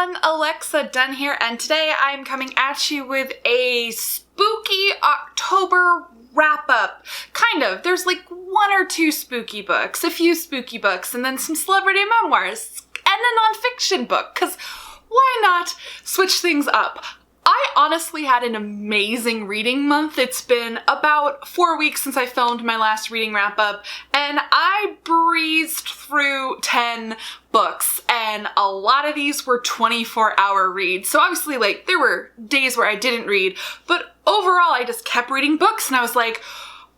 everyone, Alexa Dunn here, and today I'm coming at you with a spooky October wrap-up. Kind of. There's like one or two spooky books, a few spooky books, and then some celebrity memoirs, and a nonfiction book, because why not switch things up? I honestly had an amazing reading month. It's been about 4 weeks since I filmed my last reading wrap-up, and I breezed through 10 books, and a lot of these were 24-hour reads. So obviously, like, there were days where I didn't read, but overall I just kept reading books, and I was like,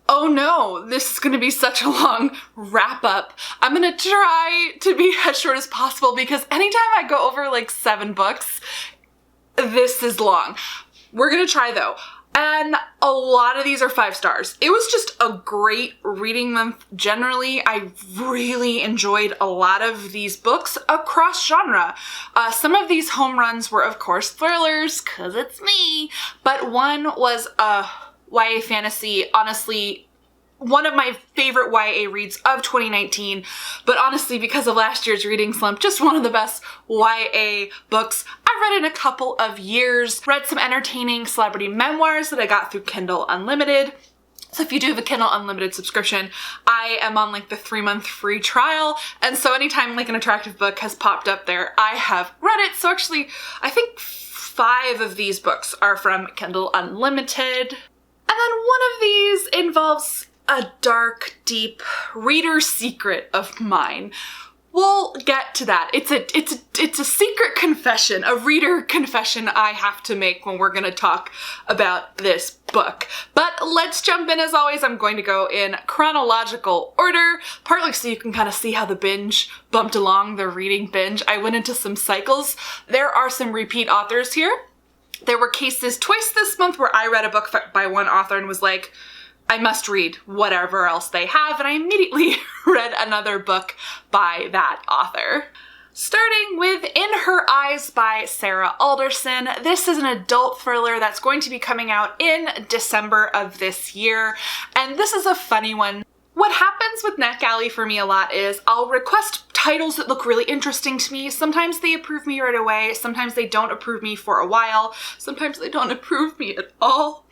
oh no, this is gonna be such a long wrap-up. I'm gonna try to be as short as possible because anytime I go over like 7 books, this is long. We're gonna try though. And a lot of these are 5 stars. It was just a great reading month generally. I really enjoyed a lot of these books across genre. Some of these home runs were of course thrillers, cause it's me, but one was a YA fantasy, honestly, one of my favorite YA reads of 2019, but honestly, because of last year's reading slump, just one of the best YA books I've read in a couple of years. Read some entertaining celebrity memoirs that I got through Kindle Unlimited. So if you do have a Kindle Unlimited subscription, I am on like the 3-month free trial, and so anytime like an attractive book has popped up there, I have read it. So actually, I think 5 of these books are from Kindle Unlimited. And then one of these involves a dark, deep reader secret of mine. We'll get to that. It's a secret confession, a reader confession I have to make when we're gonna talk about this book. But let's jump in. As always, I'm going to go in chronological order, partly so you can kind of see how the binge bumped along, the reading binge. I went into some cycles. There are some repeat authors here. There were cases twice this month where I read a book by one author and was like, I must read whatever else they have, and I immediately read another book by that author. Starting with In Her Eyes by Sarah Alderson. This is an adult thriller that's going to be coming out in December of this year, and this is a funny one. What happens with NetGalley for me a lot is I'll request titles that look really interesting to me. Sometimes they approve me right away, sometimes they don't approve me for a while, sometimes they don't approve me at all.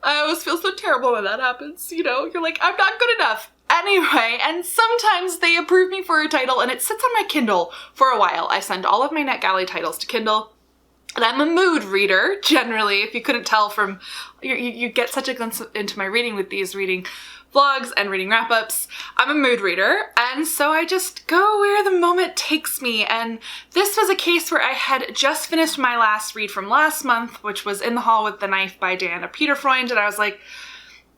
I always feel so terrible when that happens, you know? You're like, I'm not good enough. Anyway, and sometimes they approve me for a title and it sits on my Kindle for a while. I send all of my NetGalley titles to Kindle. And I'm a mood reader, generally, if you couldn't tell from, you get such a glimpse into my reading with these reading vlogs and reading wrap-ups. I'm a mood reader, and so I just go where the moment takes me, and this was a case where I had just finished my last read from last month, which was In the Hall with the Knife by Diana Peterfreund, and I was like,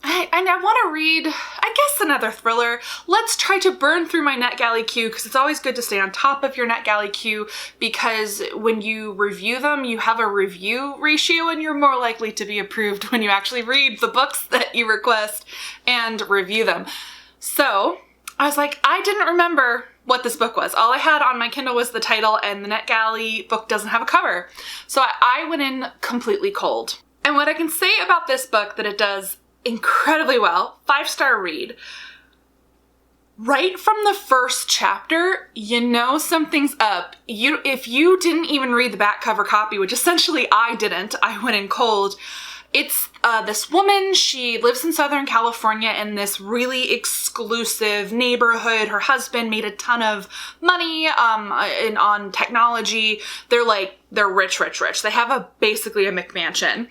I want to read, I guess, another thriller. Let's try to burn through my NetGalley queue, because it's always good to stay on top of your NetGalley queue, because when you review them, you have a review ratio, and you're more likely to be approved when you actually read the books that you request and review them. So I was like, I didn't remember what this book was. All I had on my Kindle was the title, and the NetGalley book doesn't have a cover. So I went in completely cold. And what I can say about this book that it does incredibly well, 5-star read. Right from the first chapter, you know something's up. If you didn't even read the back cover copy, which essentially I didn't, I went in cold. It's this woman, she lives in Southern California in this really exclusive neighborhood. Her husband made a ton of money on technology. They're rich. They have basically a McMansion.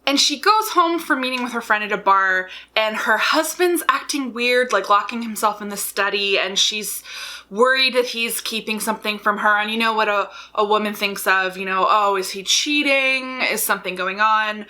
And she goes home from meeting with her friend at a bar, and her husband's acting weird, like locking himself in the study, and she's worried that he's keeping something from her. And you know what a woman thinks of, oh, is he cheating? Is something going on?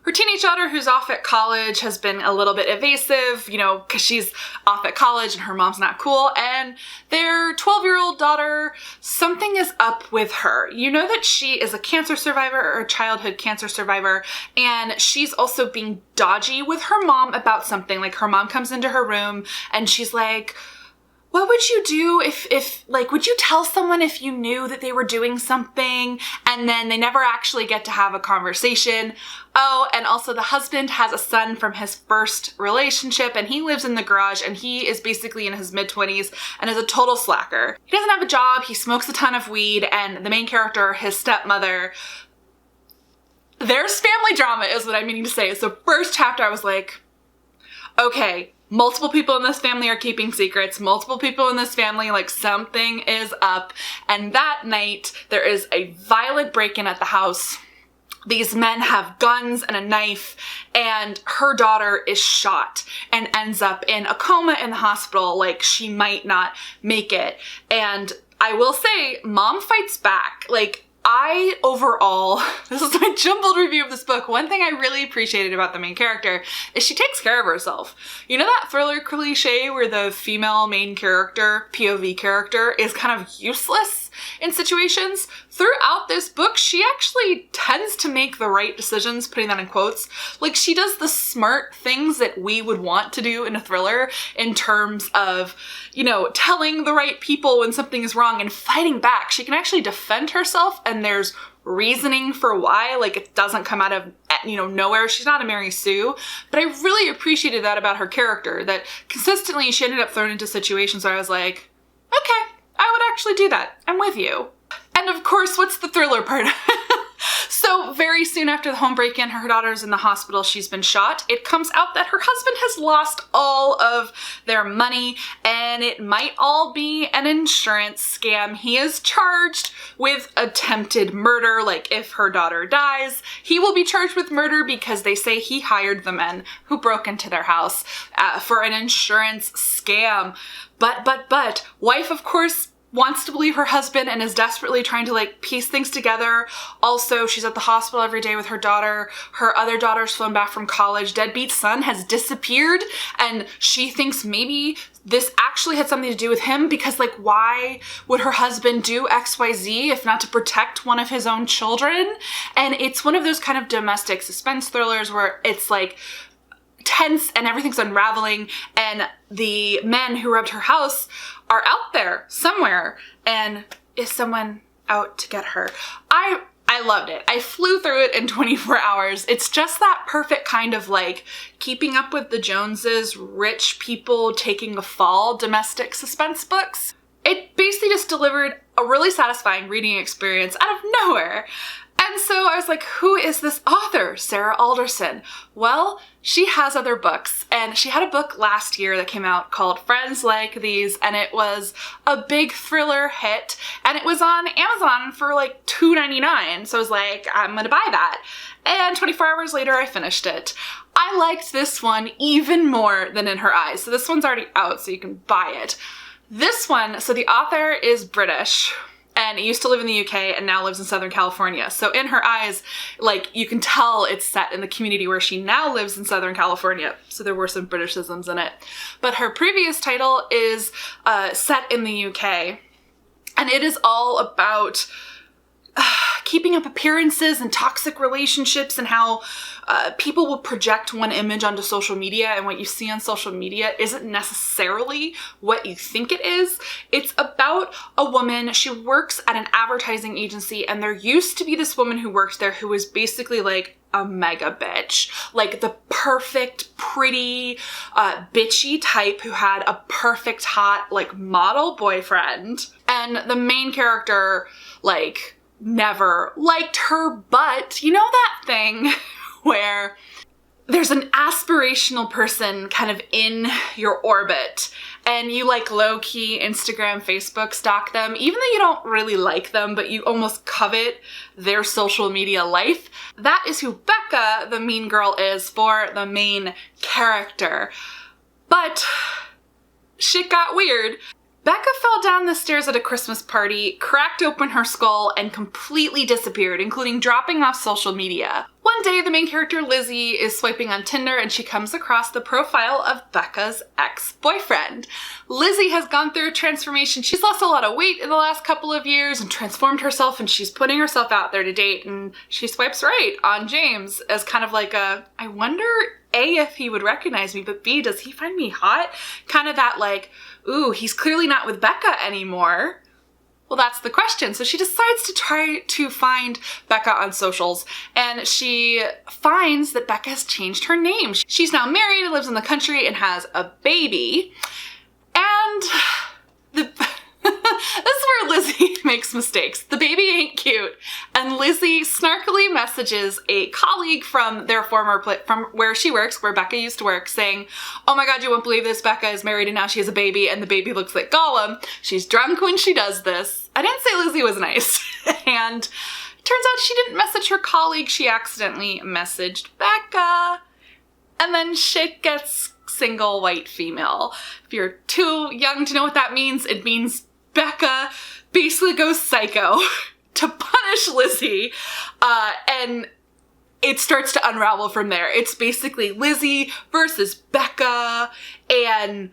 Her teenage daughter, who's off at college, has been a little bit evasive, because she's off at college and her mom's not cool. And their 12-year-old daughter, something is up with her. You know that she is a cancer survivor, or a childhood cancer survivor, and she's also being dodgy with her mom about something. Like, her mom comes into her room and she's like, what would you do if like, would you tell someone if you knew that they were doing something and then they never actually get to have a conversation? Oh, and also the husband has a son from his first relationship and he lives in the garage and he is basically in his mid-20s and is a total slacker. He doesn't have a job, he smokes a ton of weed, and the main character, his stepmother, there's family drama is what I'm meaning to say. So first chapter I was like, okay, multiple people in this family are keeping secrets. Multiple people in this family, like, something is up. And that night, there is a violent break-in at the house. These men have guns and a knife, and her daughter is shot and ends up in a coma in the hospital. Like, she might not make it. And I will say, mom fights back. Like, overall, this is my jumbled review of this book. One thing I really appreciated about the main character is she takes care of herself. You know that thriller cliche where the female main character, POV character, is kind of useless in situations? Throughout this book, she actually tends to make the right decisions, putting that in quotes. Like, she does the smart things that we would want to do in a thriller in terms of, you know, telling the right people when something is wrong and fighting back. She can actually defend herself, and there's reasoning for why. Like, it doesn't come out of, you know, nowhere. She's not a Mary Sue, but I really appreciated that about her character, that consistently she ended up thrown into situations where I was like, okay, I would actually do that. I'm with you. And of course, what's the thriller part? So very soon after the home break-in, her daughter's in the hospital. She's been shot. It comes out that her husband has lost all of their money, and it might all be an insurance scam. He is charged with attempted murder. Like, if her daughter dies, he will be charged with murder because they say he hired the men who broke into their house for an insurance scam. But, wife, of course, wants to believe her husband and is desperately trying to, like, piece things together. Also, she's at the hospital every day with her daughter. Her other daughter's flown back from college. Deadbeat son has disappeared, and she thinks maybe this actually had something to do with him because, like, why would her husband do XYZ if not to protect one of his own children? And it's one of those kind of domestic suspense thrillers where it's, like, tense and everything's unraveling, and the men who robbed her house are out there somewhere, and is someone out to get her? I loved it. I flew through it in 24 hours. It's just that perfect kind of, like, keeping up with the Joneses, rich people taking a fall domestic suspense books. It basically just delivered a really satisfying reading experience out of nowhere. And so I was like, who is this author, Sarah Alderson? Well, she has other books, and she had a book last year that came out called Friends Like These, and it was a big thriller hit, and it was on Amazon for like $2.99. So I was like, I'm gonna buy that. And 24 hours later, I finished it. I liked this one even more than In Her Eyes. So this one's already out, so you can buy it. This one, so the author is British, and used to live in the UK and now lives in Southern California. So In Her Eyes, like, you can tell it's set in the community where she now lives in Southern California. So there were some Britishisms in it. But her previous title is set in the UK. And it is all about keeping up appearances and toxic relationships, and how people will project one image onto social media, and what you see on social media isn't necessarily what you think it is. It's about a woman. She works at an advertising agency, and there used to be this woman who worked there who was basically like a mega bitch, like the perfect, pretty, bitchy type who had a perfect, hot, like, model boyfriend. And the main character, like, never liked her, but you know that thing where there's an aspirational person kind of in your orbit, and you, like, low-key Instagram, Facebook stalk them, even though you don't really like them, but you almost covet their social media life. That is who Becca, the mean girl, is for the main character. But shit got weird. Becca fell down the stairs at a Christmas party, cracked open her skull, and completely disappeared, including dropping off social media. One day, the main character, Lizzie, is swiping on Tinder, and she comes across the profile of Becca's ex-boyfriend. Lizzie has gone through a transformation. She's lost a lot of weight in the last couple of years and transformed herself, and she's putting herself out there to date, and she swipes right on James as kind of like a, I wonder, A, if he would recognize me, but B, does he find me hot? Kind of that, like, ooh, he's clearly not with Becca anymore. Well, that's the question. So she decides to try to find Becca on socials, and she finds that Becca has changed her name. She's now married and lives in the country and has a baby. And this is where Lizzie makes mistakes. The baby ain't cute. And Lizzie snarkily messages a colleague from their from where she works, where Becca used to work, saying, oh my God, you won't believe this. Becca is married and now she has a baby and the baby looks like Gollum. She's drunk when she does this. I didn't say Lizzie was nice. And it turns out she didn't message her colleague. She accidentally messaged Becca. And then shit gets single white female. If you're too young to know what that means, it means Becca basically goes psycho to punish Lizzie, and it starts to unravel from there. It's basically Lizzie versus Becca, and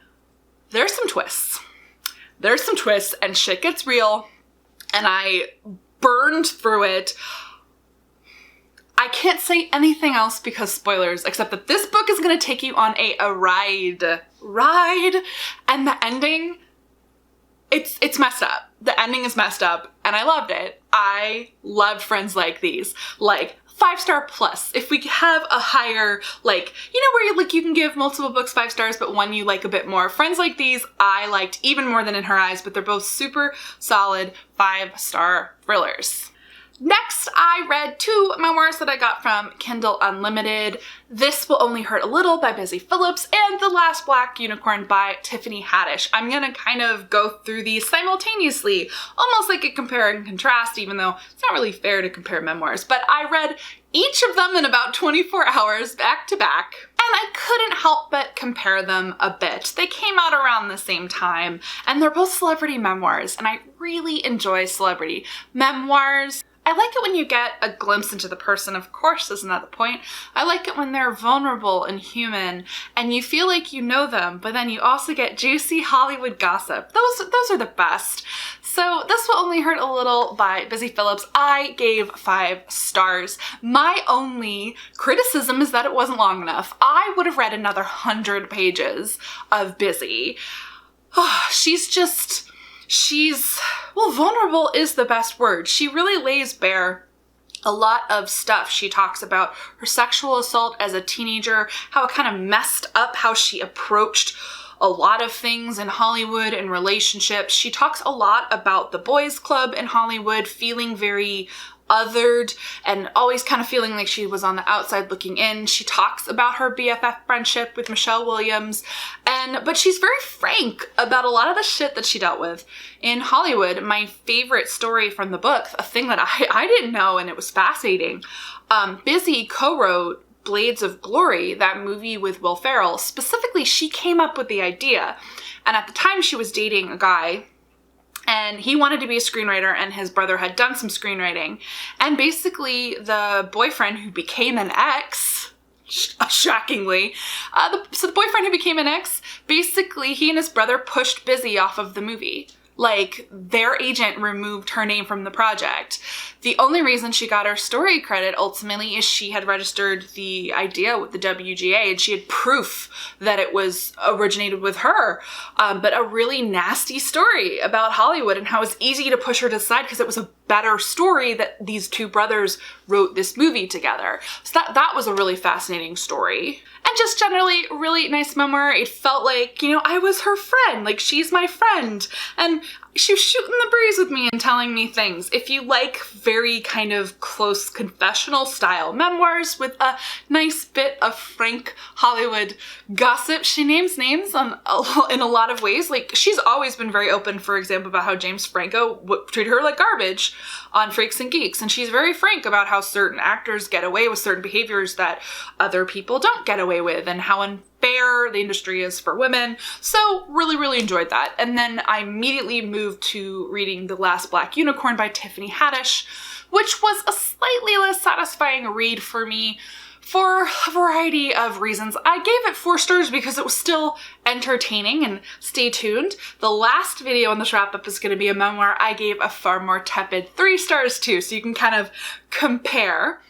there's some twists. There's some twists, and shit gets real, and I burned through it. I can't say anything else because spoilers, except that this book is going to take you on a ride, and the ending, it's messed up. The ending is messed up, and I loved it. I loved Friends Like These. Like, 5-star plus. If we have a higher, like, you know, where you can give multiple books 5 stars, but one you like a bit more. Friends Like These, I liked even more than In Her Eyes, but they're both super solid 5-star thrillers. Next, I read 2 memoirs that I got from Kindle Unlimited. This Will Only Hurt a Little by Busy Phillips and The Last Black Unicorn by Tiffany Haddish. I'm gonna kind of go through these simultaneously, almost like a compare and contrast, even though it's not really fair to compare memoirs. But I read each of them in about 24 hours back to back, and I couldn't help but compare them a bit. They came out around the same time, and they're both celebrity memoirs, and I really enjoy celebrity memoirs. I like it when you get a glimpse into the person, of course, isn't that the point? I like it when they're vulnerable and human, and you feel like you know them, but then you also get juicy Hollywood gossip. Those are the best. So This Will Only Hurt a Little by Busy Phillips, I gave 5 stars. My only criticism is that it wasn't long enough. I would have read another 100 pages of Busy. Well, vulnerable is the best word. She really lays bare a lot of stuff. She talks about her sexual assault as a teenager, how it kind of messed up how she approached a lot of things in Hollywood and relationships. She talks a lot about the boys' club in Hollywood, feeling very othered and always kind of feeling like she was on the outside looking in. She talks about her BFF friendship with Michelle Williams, but she's very frank about a lot of the shit that she dealt with in Hollywood. My favorite story from the book, a thing that I didn't know, and it was fascinating. Busy co-wrote Blades of Glory, that movie with Will Ferrell. Specifically, she came up with the idea, and at the time she was dating a guy, and he wanted to be a screenwriter, and his brother had done some screenwriting. And basically, the boyfriend who became an ex, shockingly, so the boyfriend who became an ex, basically, he and his brother pushed Busy off of the movie. Like, their agent removed her name from the project. The only reason she got her story credit ultimately is she had registered the idea with the WGA, and she had proof that it was originated with her. But a really nasty story about Hollywood and how it's easy to push her to the side because it was a better story that these 2 brothers wrote this movie together. So that was a really fascinating story. And just generally really nice memoir. It felt like, you know, I was her friend. Like, she's my friend. And she was shooting the breeze with me and telling me things. If you like very kind of close confessional style memoirs with a nice bit of frank Hollywood gossip, she names names in a lot of ways. Like, she's always been very open, for example, about how James Franco treated her like garbage on Freaks and Geeks. And she's very frank about how certain actors get away with certain behaviors that other people don't get away with, and how unfair the industry is for women. So really, really enjoyed that. And then I immediately moved to reading The Last Black Unicorn by Tiffany Haddish, which was a slightly less satisfying read for me for a variety of reasons. I gave it 4 stars because it was still entertaining, and stay tuned. The last video in this wrap-up is going to be a memoir I gave a far more tepid 3 stars to, so you can kind of compare.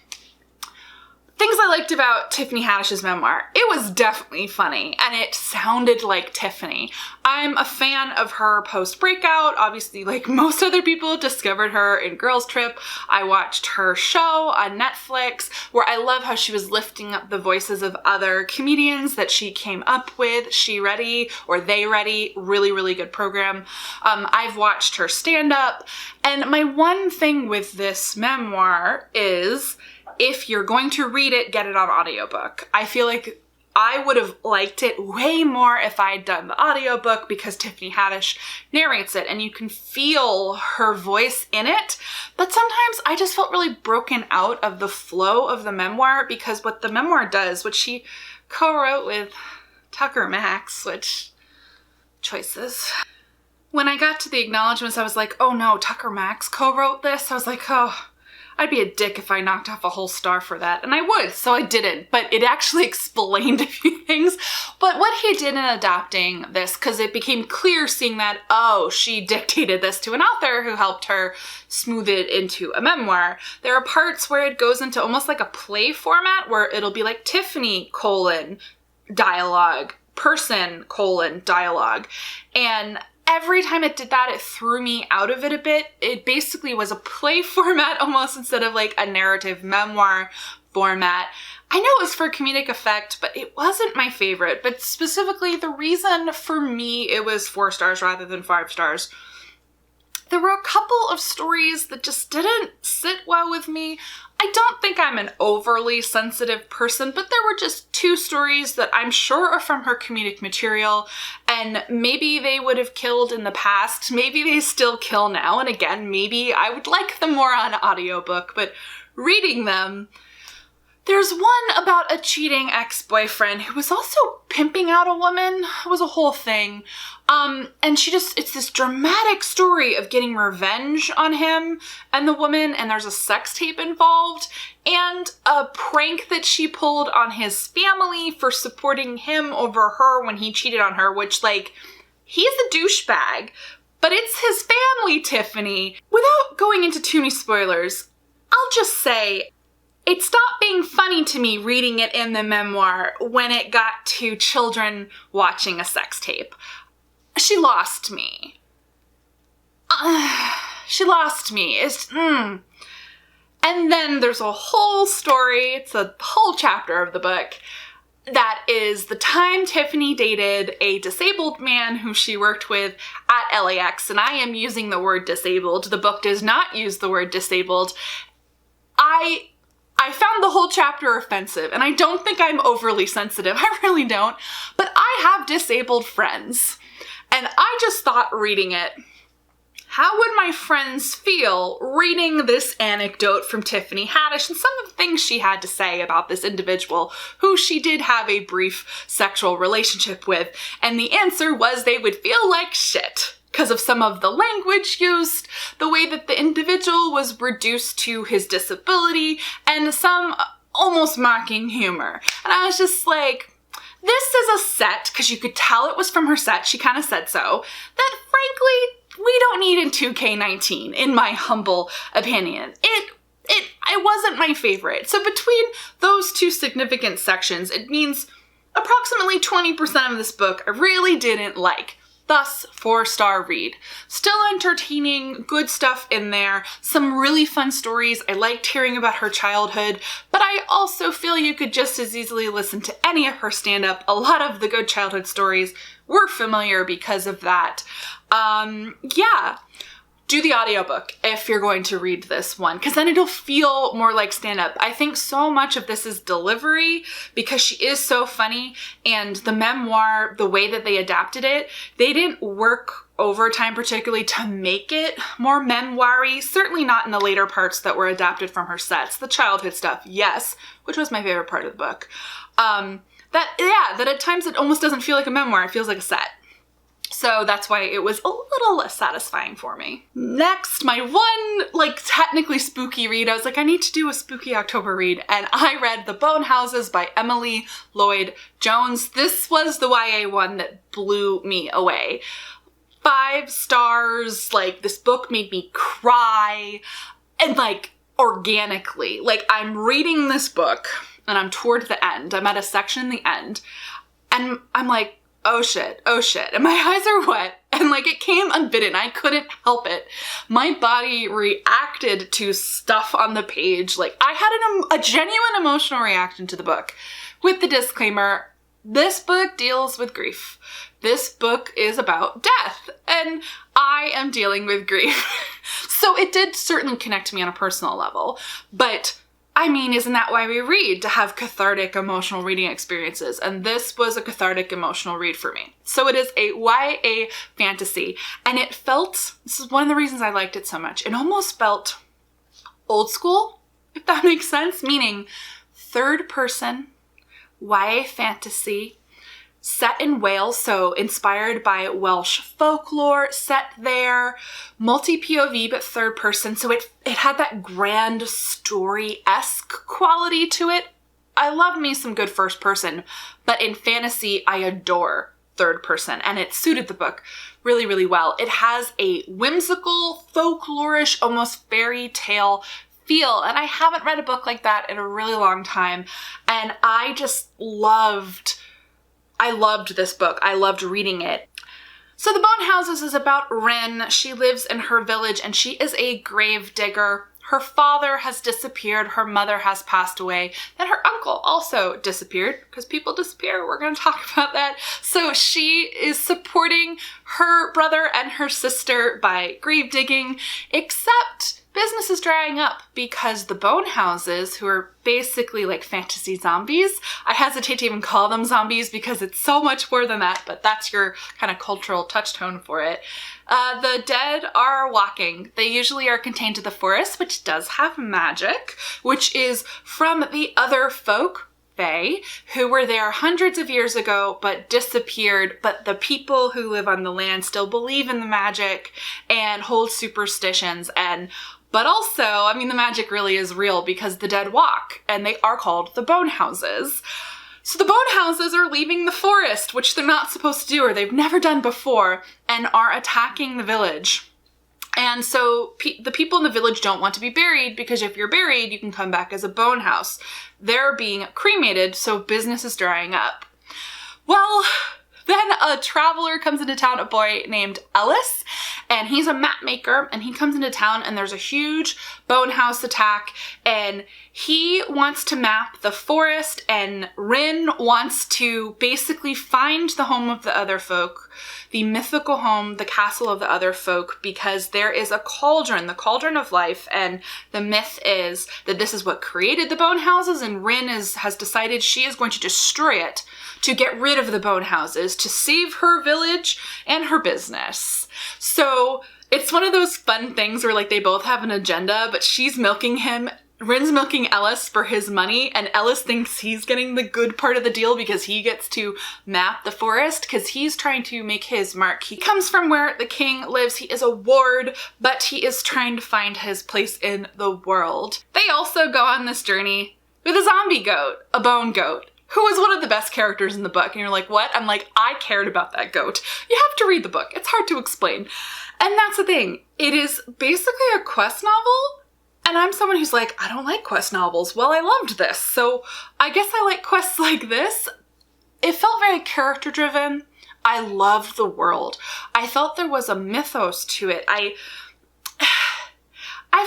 things I liked about Tiffany Haddish's memoir. It was definitely funny, and it sounded like Tiffany. I'm a fan of her post-breakout. Obviously, like most other people, discovered her in Girls Trip. I watched her show on Netflix, where I love how she was lifting up the voices of other comedians that she came up with. She Ready, or They Ready, really, really good program. I've watched her stand-up, and my one thing with this memoir is, if you're going to read it, get it on audiobook. I feel like I would have liked it way more if I'd done the audiobook, because Tiffany Haddish narrates it and you can feel her voice in it. But sometimes I just felt really broken out of the flow of the memoir, because what the memoir does, which she co-wrote with Tucker Max, which choices. When I got to the acknowledgements, I was like, oh no, Tucker Max co-wrote this? I was like, oh, I'd be a dick if I knocked off a whole star for that. And I would, so I didn't. But it actually explained a few things. But what he did in adapting this, because it became clear seeing that, oh, she dictated this to an author who helped her smooth it into a memoir. There are parts where it goes into almost like a play format, where it'll be like Tiffany, dialogue, person, dialogue. And every time it did that, it threw me out of it a bit. It basically was a play format almost, instead of like a narrative memoir format. I know it was for comedic effect, but it wasn't my favorite. But specifically, the reason for me it was 4 stars rather than 5 stars, there were a couple of stories that just didn't sit well with me. I don't think I'm an overly sensitive person, but there were just 2 stories that I'm sure are from her comedic material, and maybe they would have killed in the past, maybe they still kill now, and again, maybe I would like them more on audiobook, but reading them, there's one about a cheating ex-boyfriend who was also pimping out a woman. It was a whole thing. And it's this dramatic story of getting revenge on him and the woman, and there's a sex tape involved, and a prank that she pulled on his family for supporting him over her when he cheated on her, which, like, he's a douchebag, but it's his family, Tiffany. Without going into too many spoilers, I'll just say, it stopped being funny to me reading it in the memoir when it got to children watching a sex tape. She lost me. She lost me. And then there's a whole story, it's a whole chapter of the book, that is the time Tiffany dated a disabled man who she worked with at LAX, and I am using the word disabled. The book does not use the word disabled. I found the whole chapter offensive, and I don't think I'm overly sensitive. I really don't. But I have disabled friends, and I just thought reading it, how would my friends feel reading this anecdote from Tiffany Haddish and some of the things she had to say about this individual who she did have a brief sexual relationship with? And the answer was they would feel like shit, because of some of the language used, the way that the individual was reduced to his disability, and some almost mocking humor. And I was just like, this is a set, because you could tell it was from her set, she kind of said so, that frankly, we don't need in 2K19, in my humble opinion. It wasn't my favorite. So between those 2 significant sections, it means approximately 20% of this book I really didn't like. Thus, 4-star read. Still entertaining, good stuff in there, some really fun stories. I liked hearing about her childhood, but I also feel you could just as easily listen to any of her stand-up. A lot of the good childhood stories were familiar because of that. Yeah. Do the audiobook if you're going to read this one, because then it'll feel more like stand-up. I think so much of this is delivery, because she is so funny, and the memoir, the way that they adapted it, they didn't work overtime particularly to make it more memoir-y, certainly not in the later parts that were adapted from her sets. The childhood stuff, yes, which was my favorite part of the book. That at times it almost doesn't feel like a memoir, it feels like a set. So that's why it was a little less satisfying for me. Next, my one, like, technically spooky read, I was like, I need to do a spooky October read, and I read The Bone Houses by Emily Lloyd Jones. This was the YA one that blew me away. 5 stars, like, this book made me cry, and, like, organically. Like, I'm reading this book and I'm toward the end. I'm at a section in the end and I'm like, oh shit, and my eyes are wet, and like it came unbidden. I couldn't help it. My body reacted to stuff on the page. Like, I had a genuine emotional reaction to the book. With the disclaimer, this book deals with grief. This book is about death, and I am dealing with grief. So it did certainly connect to me on a personal level, but I mean, isn't that why we read? To have cathartic emotional reading experiences. And this was a cathartic emotional read for me. So it is a YA fantasy. And it felt, this is one of the reasons I liked it so much, it almost felt old school, if that makes sense. Meaning third person YA fantasy set in Wales, so inspired by Welsh folklore, set there, multi-POV but third person, so it had that grand story-esque quality to it. I love me some good first person, but in fantasy, I adore third person, and it suited the book really, really well. It has a whimsical, folklorish, almost fairy tale feel, and I haven't read a book like that in a really long time, and I just loved this book. I loved reading it. So The Bone Houses is about Rin. She lives in her village and she is a grave digger. Her father has disappeared. Her mother has passed away. And her uncle also disappeared, because people disappear. We're going to talk about that. So she is supporting her brother and her sister by grave digging, except business is drying up because the Bone Houses, who are basically like fantasy zombies. I hesitate to even call them zombies because it's so much more than that, but that's your kind of cultural touchstone for it. The dead are walking. They usually are contained to the forest, which does have magic, which is from the other folk, Fae, who were there hundreds of years ago but disappeared, but the people who live on the land still believe in the magic and hold superstitions. But also, I mean, the magic really is real because the dead walk, and they are called the Bone Houses. So the Bone Houses are leaving the forest, which they're not supposed to do or they've never done before, and are attacking the village. And so the people in the village don't want to be buried, because if you're buried, you can come back as a bone house. They're being cremated, so business is drying up. Well, then a traveler comes into town, a boy named Ellis, and he's a map maker, and he comes into town and there's a huge bone house attack, and he wants to map the forest, and Rin wants to basically find the home of the other folk, the mythical home, the castle of the other folk, because there is a cauldron, the cauldron of life, and the myth is that this is what created the bone houses, and Rin has decided she is going to destroy it to get rid of the bone houses, to save her village and her business. So it's one of those fun things where like they both have an agenda, but she's milking him. Rin's milking Ellis for his money, and Ellis thinks he's getting the good part of the deal because he gets to map the forest because he's trying to make his mark. He comes from where the king lives. He is a ward, but he is trying to find his place in the world. They also go on this journey with a zombie goat, a bone goat, who was one of the best characters in the book. And you're like, what? I'm like, I cared about that goat. You have to read the book. It's hard to explain. And that's the thing. It is basically a quest novel. And I'm someone who's like, I don't like quest novels. Well, I loved this. So I guess I like quests like this. It felt very character driven. I loved the world. I felt there was a mythos to it. I've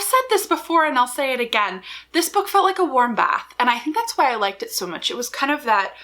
said this before and I'll say it again. This book felt like a warm bath, and I think that's why I liked it so much. It was kind of that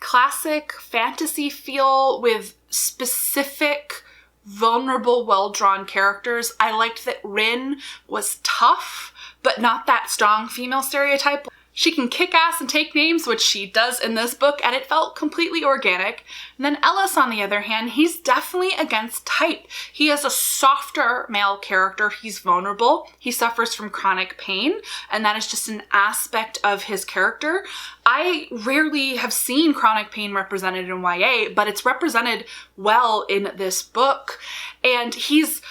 classic fantasy feel with specific, vulnerable, well-drawn characters. I liked that Rin was tough, but not that strong female stereotype. She can kick ass and take names, which she does in this book, and it felt completely organic. And then Ellis, on the other hand, he's definitely against type. He is a softer male character. He's vulnerable. He suffers from chronic pain, and that is just an aspect of his character. I rarely have seen chronic pain represented in YA, but it's represented well in this book. And he's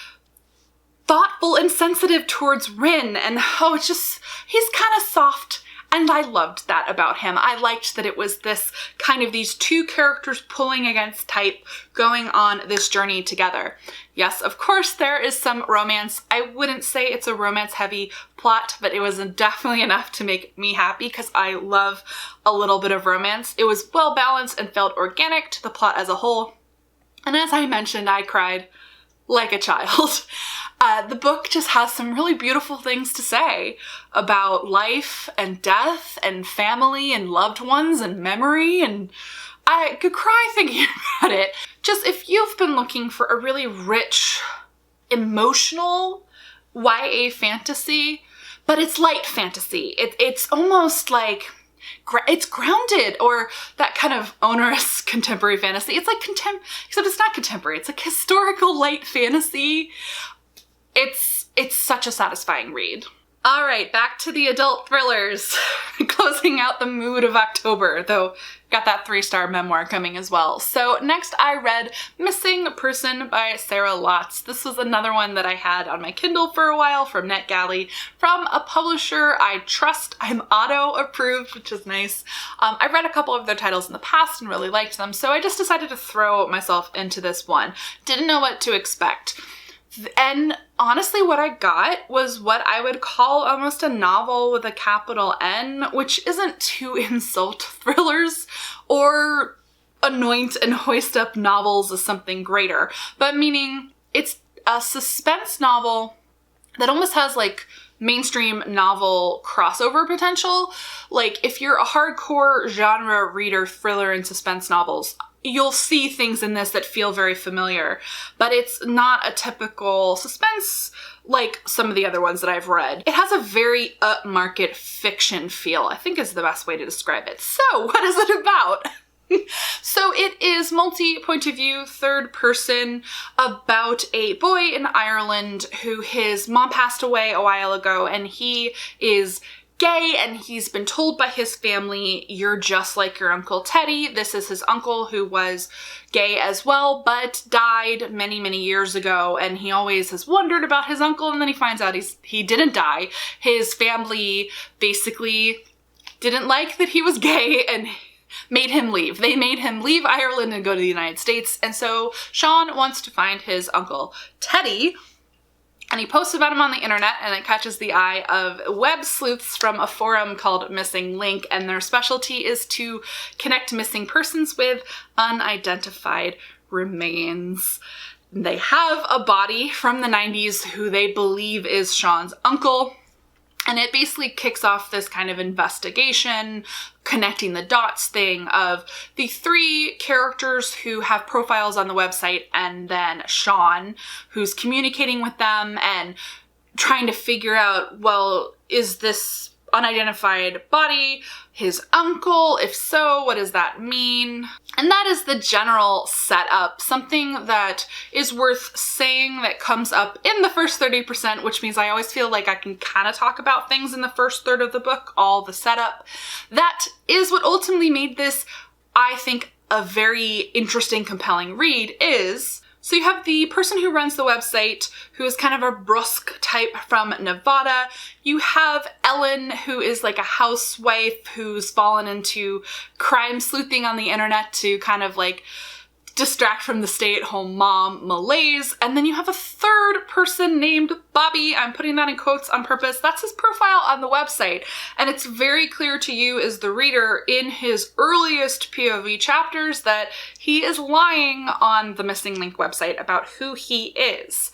thoughtful and sensitive towards Rin, and he's kind of soft And I loved that about him. I liked that it was this kind of these two characters pulling against type, going on this journey together. Yes, of course, there is some romance. I wouldn't say it's a romance-heavy plot, but it was definitely enough to make me happy because I love a little bit of romance. It was well-balanced and felt organic to the plot as a whole. And as I mentioned, I cried like a child. The book just has some really beautiful things to say about life and death and family and loved ones and memory, and I could cry thinking about it. Just if you've been looking for a really rich, emotional YA fantasy, but it's light fantasy. It's almost like it's grounded, or that kind of onerous contemporary fantasy. It's like except it's not contemporary. It's like historical light fantasy. It's such a satisfying read. All right, back to the adult thrillers, closing out the mood of October, though got that 3-star memoir coming as well. So next I read Missing Person by Sarah Lotz. This was another one that I had on my Kindle for a while from NetGalley, from a publisher I trust. I'm auto-approved, which is nice. I read a couple of their titles in the past and really liked them, so I just decided to throw myself into this one. Didn't know what to expect. And honestly, what I got was what I would call almost a novel with a capital N, which isn't to insult thrillers or anoint and hoist up novels as something greater, but meaning it's a suspense novel that almost has like mainstream novel crossover potential. Like if you're a hardcore genre reader, thriller and suspense novels, you'll see things in this that feel very familiar, but it's not a typical suspense like some of the other ones that I've read. It has a very upmarket fiction feel, I think is the best way to describe it. So what is it about? So it is multi-point of view, third person, about a boy in Ireland who his mom passed away a while ago, and he is gay, and he's been told by his family, you're just like your Uncle Teddy. This is his uncle who was gay as well, but died many, many years ago, and he always has wondered about his uncle, and then he finds out he didn't die. His family basically didn't like that he was gay and made him leave. They made him leave Ireland and go to the United States, and so Sean wants to find his Uncle Teddy. And he posts about him on the internet, and it catches the eye of web sleuths from a forum called Missing Link, and their specialty is to connect missing persons with unidentified remains. They have a body from the 90s who they believe is Sean's uncle, and it basically kicks off this kind of investigation, connecting the dots thing of the 3 characters who have profiles on the website, and then Sean, who's communicating with them and trying to figure out, well, is this unidentified body his uncle? If so, what does that mean? And that is the general setup. Something that is worth saying that comes up in the first 30%, which means I always feel like I can kind of talk about things in the first third of the book, all the setup. That is what ultimately made this, I think, a very interesting, compelling read is, so you have the person who runs the website, who is kind of a brusque type from Nevada. You have Ellen, who is like a housewife who's fallen into crime sleuthing on the internet to kind of like distract from the stay-at-home mom malaise. And then you have a third person named Bobby. I'm putting that in quotes on purpose. That's his profile on the website. And it's very clear to you as the reader in his earliest POV chapters that he is lying on the Missing Link website about who he is.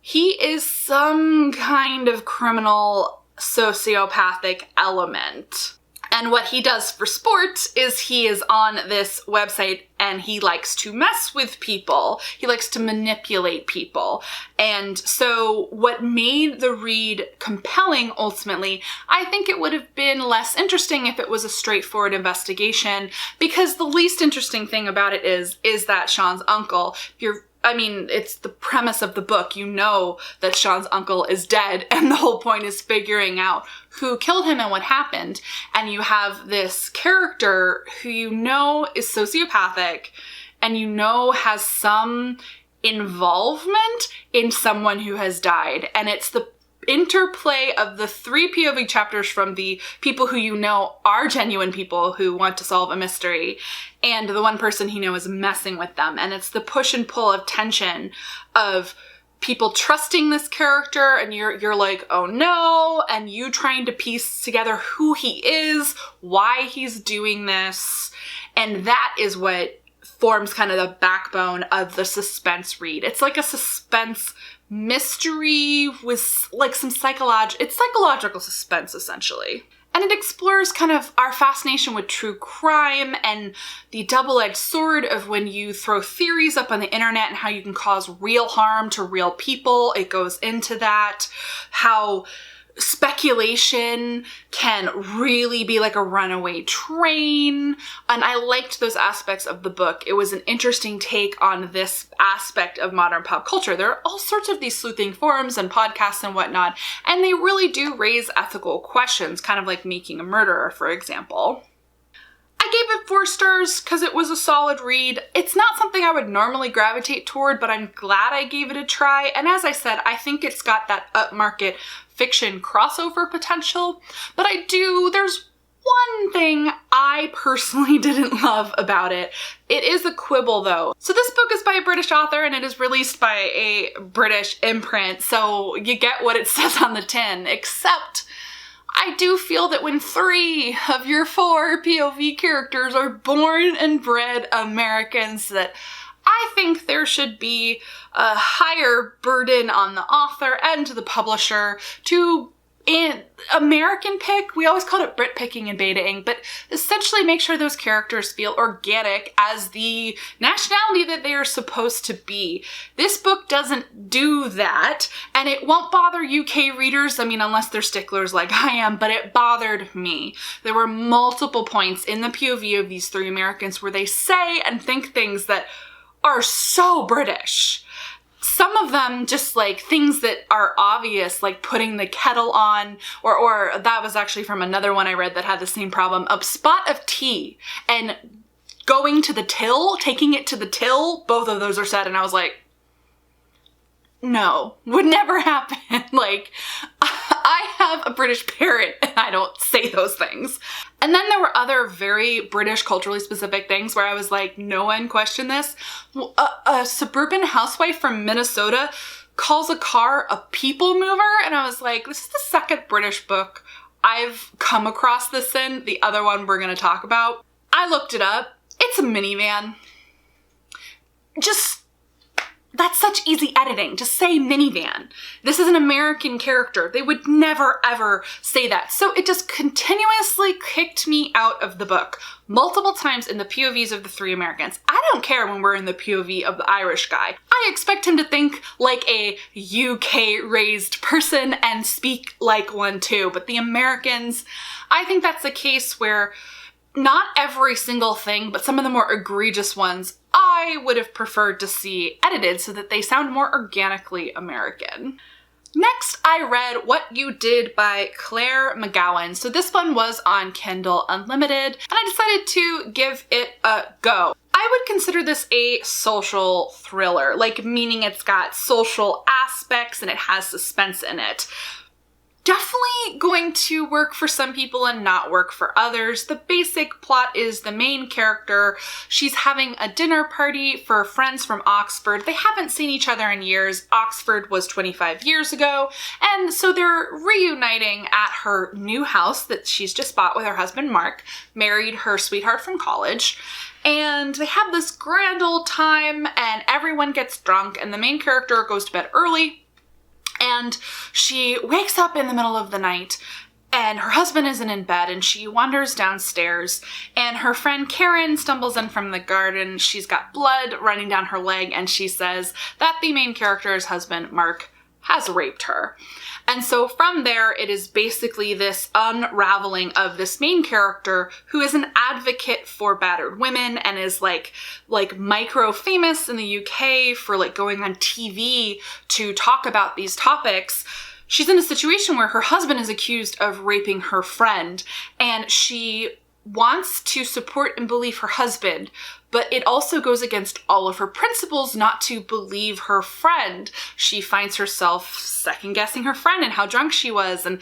He is some kind of criminal sociopathic element. And what he does for sport is he is on this website and he likes to mess with people. He likes to manipulate people. And so what made the read compelling ultimately, I think it would have been less interesting if it was a straightforward investigation, because the least interesting thing about it is that Sean's uncle, it's the premise of the book. You know that Sean's uncle is dead, and the whole point is figuring out who killed him and what happened. And you have this character who you know is sociopathic and you know has some involvement in someone who has died. And it's interplay of the 3 POV chapters from the people who you know are genuine people who want to solve a mystery, and the one person you know is messing with them. And it's the push and pull of tension of people trusting this character, and you're like, oh no, and you trying to piece together who he is, why he's doing this. And that is what forms kind of the backbone of the suspense read. It's like a suspense mystery with like some psychological suspense, essentially. And it explores kind of our fascination with true crime and the double-edged sword of when you throw theories up on the internet and how you can cause real harm to real people. It goes into that, how speculation can really be like a runaway train. And I liked those aspects of the book. It was an interesting take on this aspect of modern pop culture. There are all sorts of these sleuthing forums and podcasts and whatnot, and they really do raise ethical questions, kind of like Making a Murderer, for example. I gave it 4 stars because it was a solid read. It's not something I would normally gravitate toward, but I'm glad I gave it a try. And as I said, I think it's got that upmarket fiction crossover potential. But there's one thing I personally didn't love about it. It is a quibble though. So this book is by a British author and it is released by a British imprint. So you get what it says on the tin, except I do feel that when 3 of your 4 POV characters are born and bred Americans, that I think there should be a higher burden on the author and the publisher to American pick. We always called it Brit picking and beta-ing, but essentially make sure those characters feel organic as the nationality that they are supposed to be. This book doesn't do that, and it won't bother UK readers, I mean, unless they're sticklers like I am, but it bothered me. There were multiple points in the POV of these 3 Americans where they say and think things that are so British. Some of them just like things that are obvious, like putting the kettle on, or that was actually from another one I read that had the same problem, a spot of tea and going to the till, taking it to the till. Both of those are said, and I was like, no, would never happen. Like, I have a British parent and I don't say those things. And then there were other very British culturally specific things where I was like, no one questioned this. A suburban housewife from Minnesota calls a car a people mover. And I was like, this is the second British book I've come across this in. The other one we're going to talk about. I looked it up. It's a minivan. That's such easy editing. Just say minivan. This is an American character. They would never ever say that. So it just continuously kicked me out of the book multiple times in the POVs of the 3 Americans. I don't care when we're in the POV of the Irish guy. I expect him to think like a UK raised person and speak like one too. But the Americans, I think that's a case where not every single thing, but some of the more egregious ones I would have preferred to see edited so that they sound more organically American. Next, I read What You Did by Claire McGowan. So this one was on Kindle Unlimited, and I decided to give it a go. I would consider this a social thriller, like meaning it's got social aspects and it has suspense in it. Definitely going to work for some people and not work for others. The basic plot is the main character, she's having a dinner party for friends from Oxford. They haven't seen each other in years. Oxford was 25 years ago, and so they're reuniting at her new house that she's just bought with her husband Mark, married her sweetheart from college. And they have this grand old time and everyone gets drunk and the main character goes to bed early. And she wakes up in the middle of the night and her husband isn't in bed and she wanders downstairs and her friend Karen stumbles in from the garden. She's got blood running down her leg and she says that the main character's husband, Mark, has raped her. And so from there, it is basically this unraveling of this main character who is an advocate for battered women and is like micro famous in the UK for like going on TV to talk about these topics. She's in a situation where her husband is accused of raping her friend and she wants to support and believe her husband, but it also goes against all of her principles not to believe her friend. She finds herself second-guessing her friend and how drunk she was, and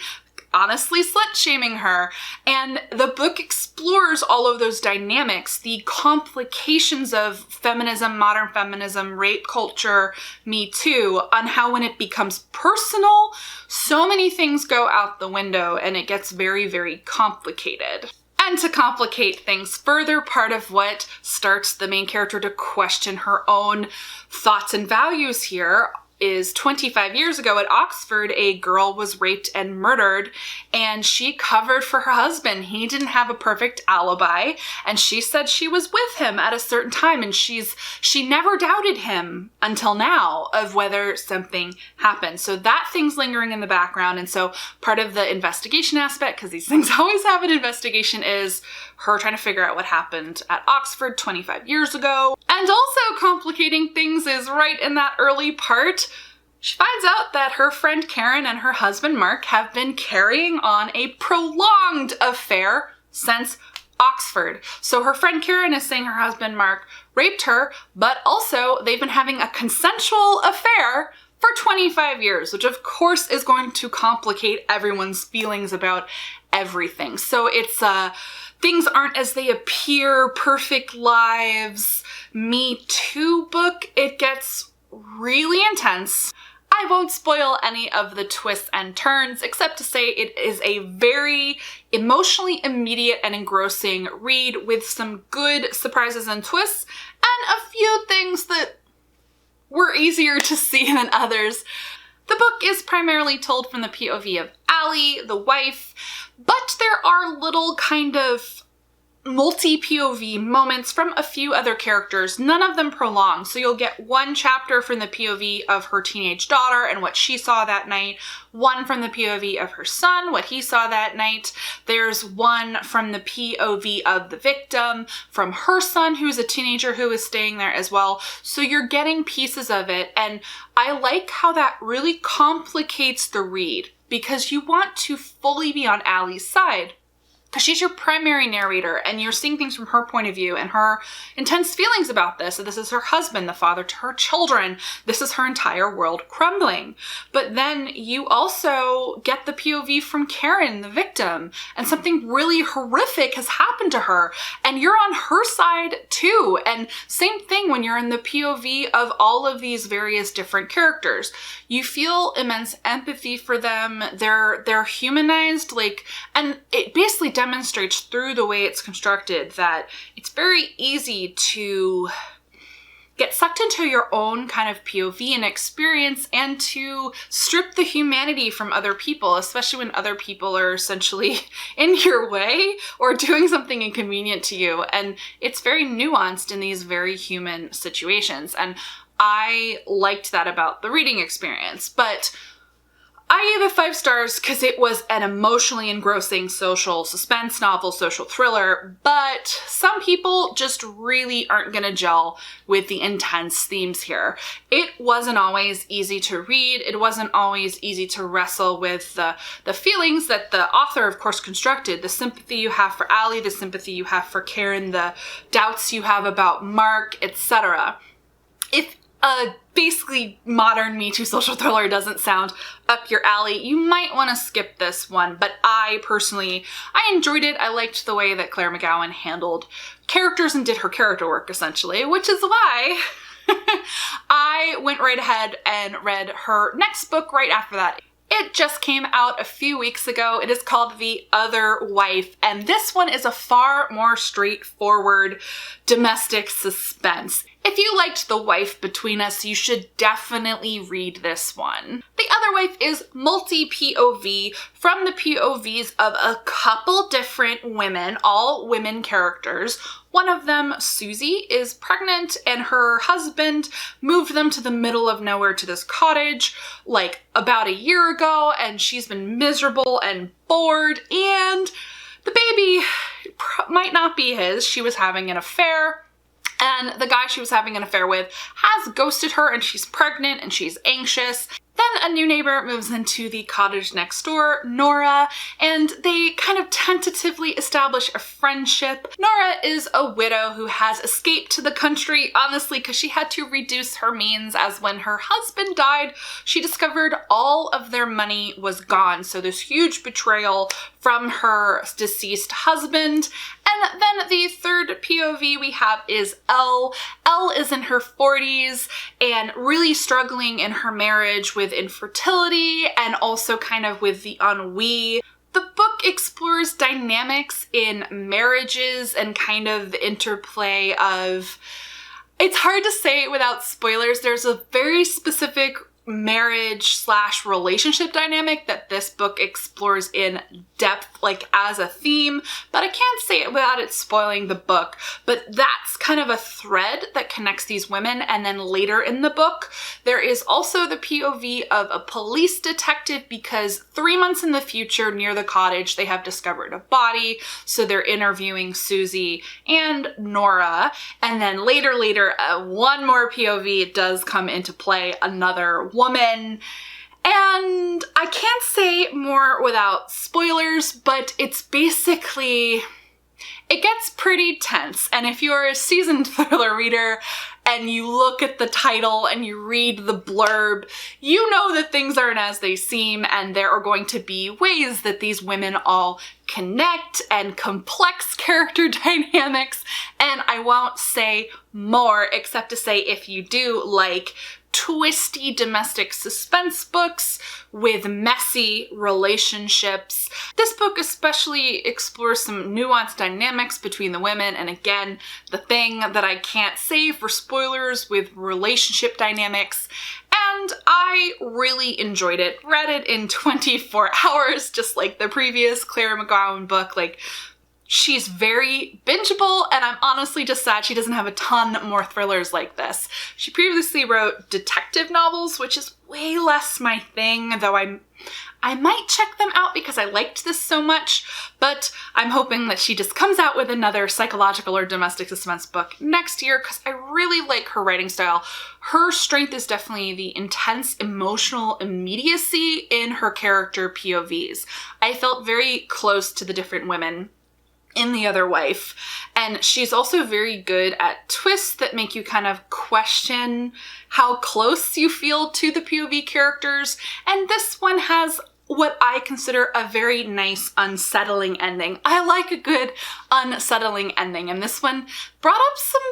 honestly slut-shaming her. And the book explores all of those dynamics, the complications of feminism, modern feminism, rape culture, Me Too, on how when it becomes personal, so many things go out the window and it gets very, very complicated. And to complicate things further, part of what starts the main character to question her own thoughts and values here is 25 years ago at Oxford, a girl was raped and murdered, and she covered for her husband. He didn't have a perfect alibi, and she said she was with him at a certain time, and she never doubted him until now of whether something happened. So that thing's lingering in the background, and so part of the investigation aspect, because these things always have an investigation, is her trying to figure out what happened at Oxford 25 years ago. And also complicating things is right in that early part, she finds out that her friend Karen and her husband Mark have been carrying on a prolonged affair since Oxford. So her friend Karen is saying her husband Mark raped her, but also they've been having a consensual affair for 25 years, which of course is going to complicate everyone's feelings about everything. So it's things aren't as they appear, perfect lives, Me Too book. It gets really intense. I won't spoil any of the twists and turns, except to say it is a very emotionally immediate and engrossing read with some good surprises and twists, and a few things that were easier to see than others. The book is primarily told from the POV of Allie, the wife, but there are little kind of multi-POV moments from a few other characters, none of them prolonged. So you'll get one chapter from the POV of her teenage daughter and what she saw that night, one from the POV of her son, what he saw that night. There's one from the POV of the victim, from her son, who's a teenager who is staying there as well. So you're getting pieces of it, and I like how that really complicates the read, because you want to fully be on Allie's side, because she's your primary narrator and you're seeing things from her point of view and her intense feelings about this. So this is her husband, the father to her children. This is her entire world crumbling. But then you also get the POV from Karen, the victim, and something really horrific has happened to her and you're on her side too. And same thing when you're in the POV of all of these various different characters. You feel immense empathy for them. They're humanized, and it basically demonstrates through the way it's constructed that it's very easy to get sucked into your own kind of POV and experience and to strip the humanity from other people, especially when other people are essentially in your way or doing something inconvenient to you. And it's very nuanced in these very human situations. And I liked that about the reading experience, but I gave it 5 stars because it was an emotionally engrossing social suspense novel, social thriller, but some people just really aren't gonna gel with the intense themes here. It wasn't always easy to read. It wasn't always easy to wrestle with the feelings that the author, of course, constructed. The sympathy you have for Allie, the sympathy you have for Karen, the doubts you have about Mark, etc. If a basically modern Me Too social thriller doesn't sound up your alley, you might want to skip this one, but I enjoyed it. I liked the way that Claire McGowan handled characters and did her character work, essentially, which is why I went right ahead and read her next book right after that. It just came out a few weeks ago. It is called The Other Wife, and this one is a far more straightforward domestic suspense. If you liked The Wife Between Us, you should definitely read this one. The Other Wife is multi-POV from the POVs of a couple different women, all women characters. One of them, Susie, is pregnant and her husband moved them to the middle of nowhere to this cottage about a year ago, and she's been miserable and bored, and the baby might not be his. She was having an affair. And the guy she was having an affair with has ghosted her and she's pregnant and she's anxious. Then a new neighbor moves into the cottage next door, Nora, and they kind of tentatively establish a friendship. Nora is a widow who has escaped to the country, honestly, because she had to reduce her means, as when her husband died, she discovered all of their money was gone. So this huge betrayal from her deceased husband. And then the third POV we have is Elle. Elle is in her 40s and really struggling in her marriage with infertility and also kind of with the ennui. The book explores dynamics in marriages and kind of the interplay of, it's hard to say without spoilers, there's a very specific marriage/relationship dynamic that this book explores in depth, like as a theme, but I can't say it without it spoiling the book. But that's kind of a thread that connects these women. And then later in the book, there is also the POV of a police detective, because 3 months in the future near the cottage, they have discovered a body. So they're interviewing Susie and Nora. And then later, one more POV does come into play, another woman. And I can't say more without spoilers, but it's basically, it gets pretty tense. And if you're a seasoned thriller reader and you look at the title and you read the blurb, you know that things aren't as they seem, and there are going to be ways that these women all connect and complex character dynamics. And I won't say more except to say, if you do like twisty domestic suspense books with messy relationships, this book especially explores some nuanced dynamics between the women. And again, the thing that I can't say for spoilers with relationship dynamics. And I really enjoyed it. Read it in 24 hours, just like the previous Claire McGowan book. Like, she's very bingeable, and I'm honestly just sad she doesn't have a ton more thrillers like this. She previously wrote detective novels, which is way less my thing, though I might check them out because I liked this so much, but I'm hoping that she just comes out with another psychological or domestic suspense book next year, because I really like her writing style. Her strength is definitely the intense emotional immediacy in her character POVs. I felt very close to the different women in The Other Wife, and she's also very good at twists that make you kind of question how close you feel to the POV characters, and this one has what I consider a very nice unsettling ending. I like a good unsettling ending, and this one brought up some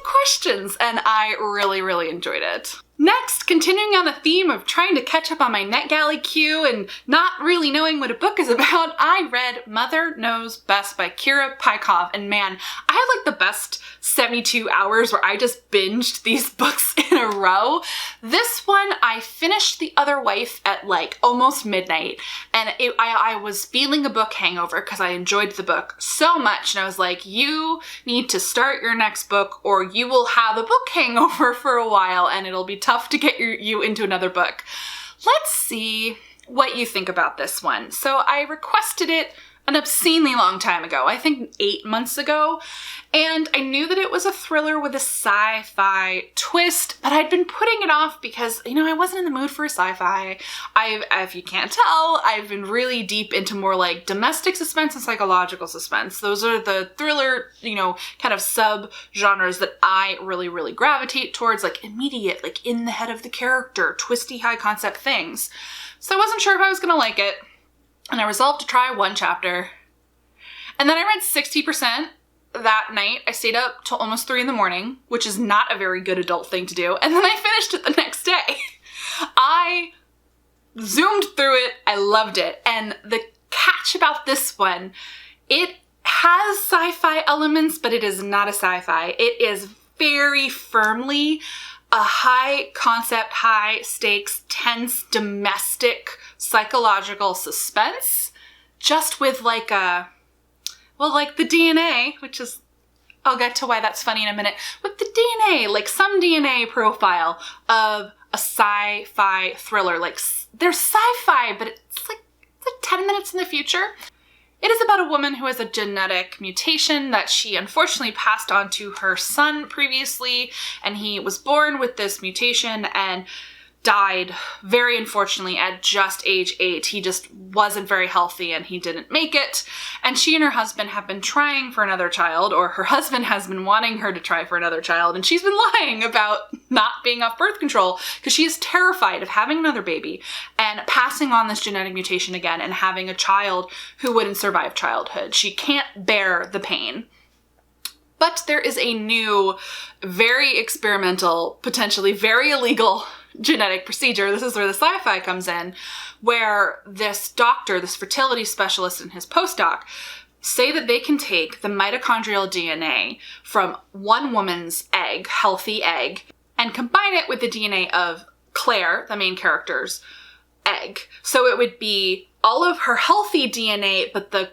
questions, and I really enjoyed it. Next, continuing on the theme of trying to catch up on my NetGalley queue and not really knowing what a book is about, I read Mother Knows Best by Kira Peikoff, and man, I had like the best 72 hours where I just binged these books in a row. This one, I finished The Other Wife at like almost midnight, and I was feeling a book hangover because I enjoyed the book so much, and I was like, you need to start your next book or you will have a book hangover for a while and it'll be tough to get you into another book. Let's see what you think about this one. So I requested it an obscenely long time ago, I think 8 months ago, and I knew that it was a thriller with a sci-fi twist, but I'd been putting it off because, you know, I wasn't in the mood for a sci-fi. If you can't tell, I've been really deep into more like domestic suspense and psychological suspense. Those are the thriller, you know, kind of sub-genres that I really gravitate towards, like immediate, like in the head of the character, twisty high concept things. So I wasn't sure if I was gonna like it, and I resolved to try one chapter. And then I read 60% that night. I stayed up till almost 3 a.m, which is not a very good adult thing to do. And then I finished it the next day. I zoomed through it. I loved it. And the catch about this one, it has sci-fi elements, but it is not a sci-fi. It is very firmly a high concept, high stakes, tense, domestic, psychological suspense, just with like like the DNA, which is, I'll get to why that's funny in a minute, with the DNA, like some DNA profile of a sci-fi thriller. Like there's sci-fi, but it's like 10 minutes in the future. It is about a woman who has a genetic mutation that she unfortunately passed on to her son previously, and he was born with this mutation, and died very unfortunately at just age 8. He just wasn't very healthy and he didn't make it. And she and her husband have been trying for another child, or her husband has been wanting her to try for another child, and she's been lying about not being off birth control because she is terrified of having another baby and passing on this genetic mutation again and having a child who wouldn't survive childhood. She can't bear the pain. But there is a new, very experimental, potentially very illegal genetic procedure. This is where the sci-fi comes in, where this doctor, this fertility specialist and his postdoc say that they can take the mitochondrial DNA from one woman's egg, healthy egg, and combine it with the DNA of Claire, the main character's egg. So it would be all of her healthy DNA, but the